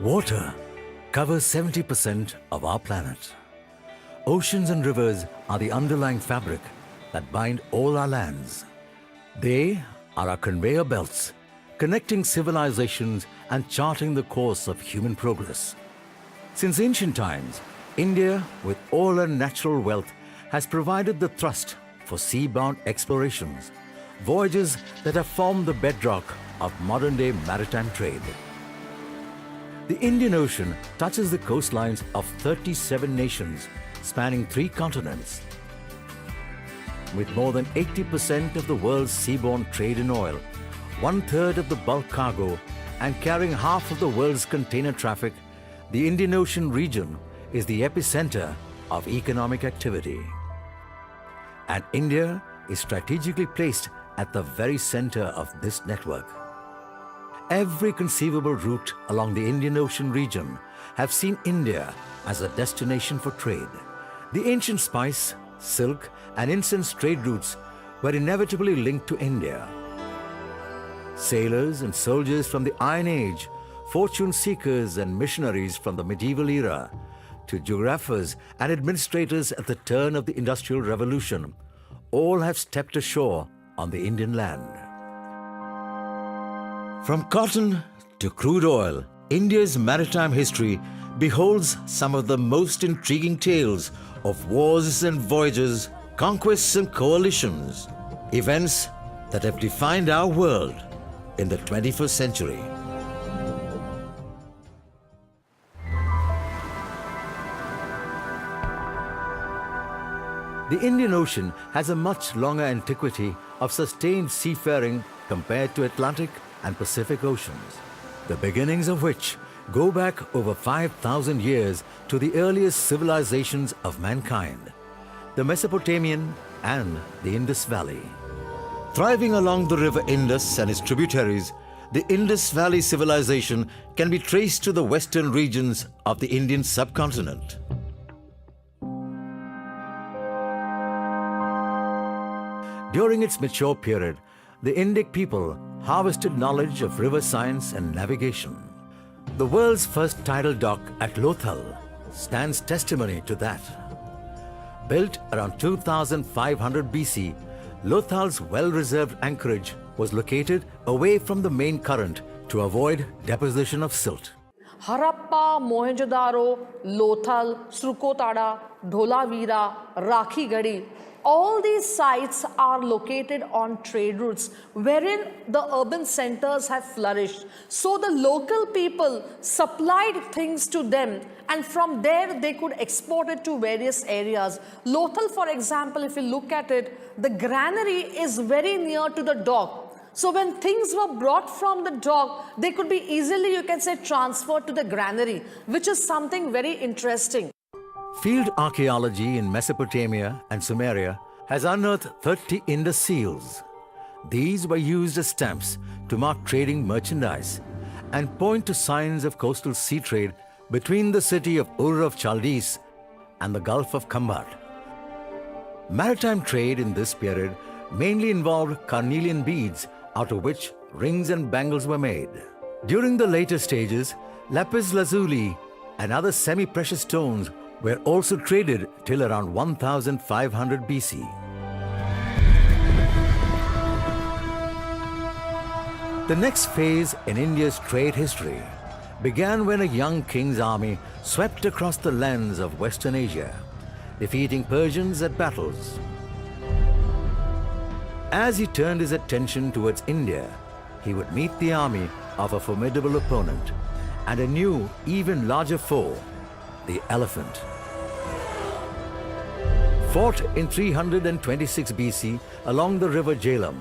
Water covers 70% of our planet. Oceans and rivers are the underlying fabric that bind all our lands. They are our conveyor belts, connecting civilizations and charting the course of human progress. Since ancient times, India, with all her natural wealth, has provided the thrust for sea-bound explorations, voyages that have formed the bedrock of modern-day maritime trade. The Indian Ocean touches the coastlines of 37 nations spanning 3 continents. With more than 80% of the world's seaborne trade in oil, 1/3 of the bulk cargo, and carrying half of the world's container traffic, the Indian Ocean region is the epicenter of economic activity. And India is strategically placed at the very center of this network. Every conceivable route along the Indian Ocean region have seen India as a destination for trade. The ancient spice, silk, and incense trade routes were inevitably linked to India. Sailors and soldiers from the Iron Age, fortune seekers and missionaries from the medieval era, to geographers and administrators at the turn of the Industrial Revolution, all have stepped ashore on the Indian land. From cotton to crude oil, India's maritime history beholds some of the most intriguing tales of wars and voyages, conquests and coalitions, events that have defined our world in the 21st century. The Indian Ocean has a much longer antiquity of sustained seafaring compared to Atlantic and Pacific Oceans, the beginnings of which go back over 5,000 years to the earliest civilizations of mankind, the Mesopotamian and the Indus Valley. Thriving along the river Indus and its tributaries, the Indus Valley civilization can be traced to the western regions of the Indian subcontinent. During its mature period, the Indic people harvested knowledge of river science and navigation. The world's first tidal dock at Lothal stands testimony to that. Built around 2500 BC, Lothal's well-reserved anchorage was located away from the main current to avoid deposition of silt. Harappa, Mohenjo-daro, Lothal, Srukotada, Dholavira, Rakhigadi, all these sites are located on trade routes wherein the urban centers have flourished. So the local people supplied things to them, and from there they could export it to various areas. Lothal, for example, if you look at it, the granary is very near to the dock. So when things were brought from the dock, they could be easily, you can say, transferred to the granary, which is something very interesting. Field archaeology in Mesopotamia and Sumeria has unearthed 30 Indus seals. These were used as stamps to mark trading merchandise and point to signs of coastal sea trade between the city of Ur of Chaldees and the Gulf of Kambat. Maritime trade in this period mainly involved carnelian beads, out of which rings and bangles were made. During the later stages, lapis lazuli and other semi-precious stones were also traded till around 1500 BC. The next phase in India's trade history began when a young king's army swept across the lands of Western Asia, defeating Persians at battles. As he turned his attention towards India, he would meet the army of a formidable opponent and a new, even larger foe, the elephant. Fought in 326 BC along the river Jhelum,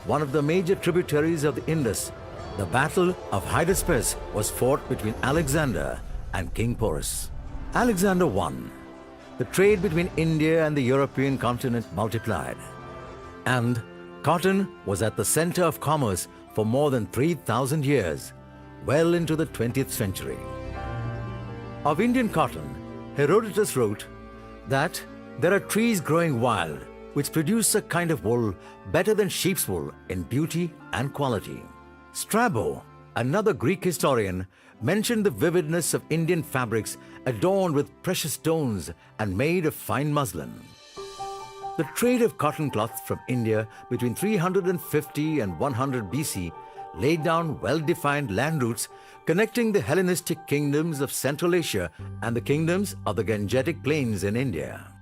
one of the major tributaries of the Indus, the Battle of Hydaspes was fought between Alexander and King Porus. Alexander won. The trade between India and the European continent multiplied. And cotton was at the center of commerce for more than 3,000 years, well into the 20th century. Of Indian cotton, Herodotus wrote that there are trees growing wild which produce a kind of wool better than sheep's wool in beauty and quality. Strabo, Another Greek historian mentioned the vividness of Indian fabrics adorned with precious stones and made of fine muslin. The trade of cotton cloth from India between 350 and 100 BC laid down well-defined land routes connecting the Hellenistic kingdoms of Central Asia and the kingdoms of the Gangetic Plains in India.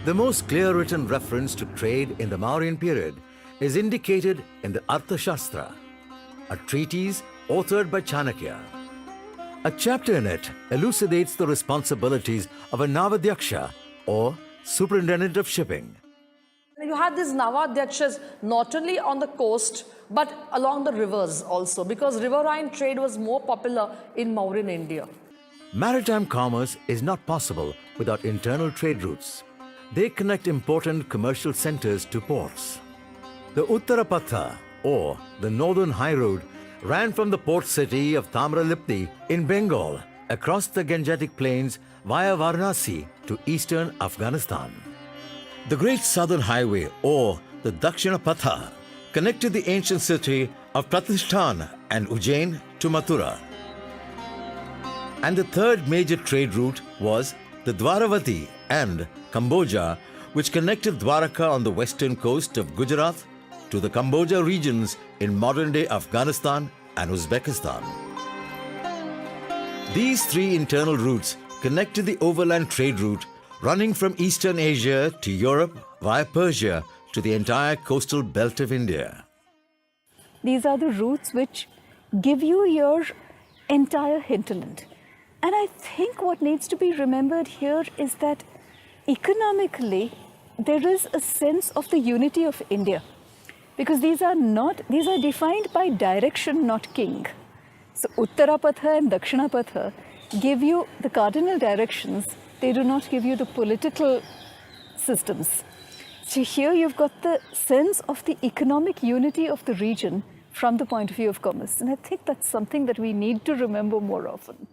The most clear written reference to trade in the Mauryan period is indicated in the Arthashastra, a treatise authored by Chanakya. A chapter in it elucidates the responsibilities of a Navadyaksha, or superintendent of shipping. You had these Navadhyakshas not only on the coast but along the rivers also, because riverine trade was more popular in Mauryan India. Maritime commerce is not possible without internal trade routes. They connect important commercial centers to ports. The Uttarapatha, or the Northern High Road, ran from the port city of Tamralipti in Bengal across the Gangetic Plains via Varanasi to eastern Afghanistan. The Great Southern Highway, or the Dakshinapatha, connected the ancient city of Pratishthan and Ujjain to Mathura. And the third major trade route was the Dwaravati and Kamboja, which connected Dwaraka on the western coast of Gujarat to the Kamboja regions in modern-day Afghanistan and Uzbekistan. These three internal routes connected the overland trade route running from Eastern Asia to Europe via Persia to the entire coastal belt of India. These are the routes which give you your entire hinterland. And I think what needs to be remembered here is that economically, there is a sense of the unity of India. Because these are defined by direction, not king. So Uttarapatha and Dakshinapatha give you the cardinal directions. They do not give you the political systems. So here you've got the sense of the economic unity of the region from the point of view of commerce. And I think that's something that we need to remember more often.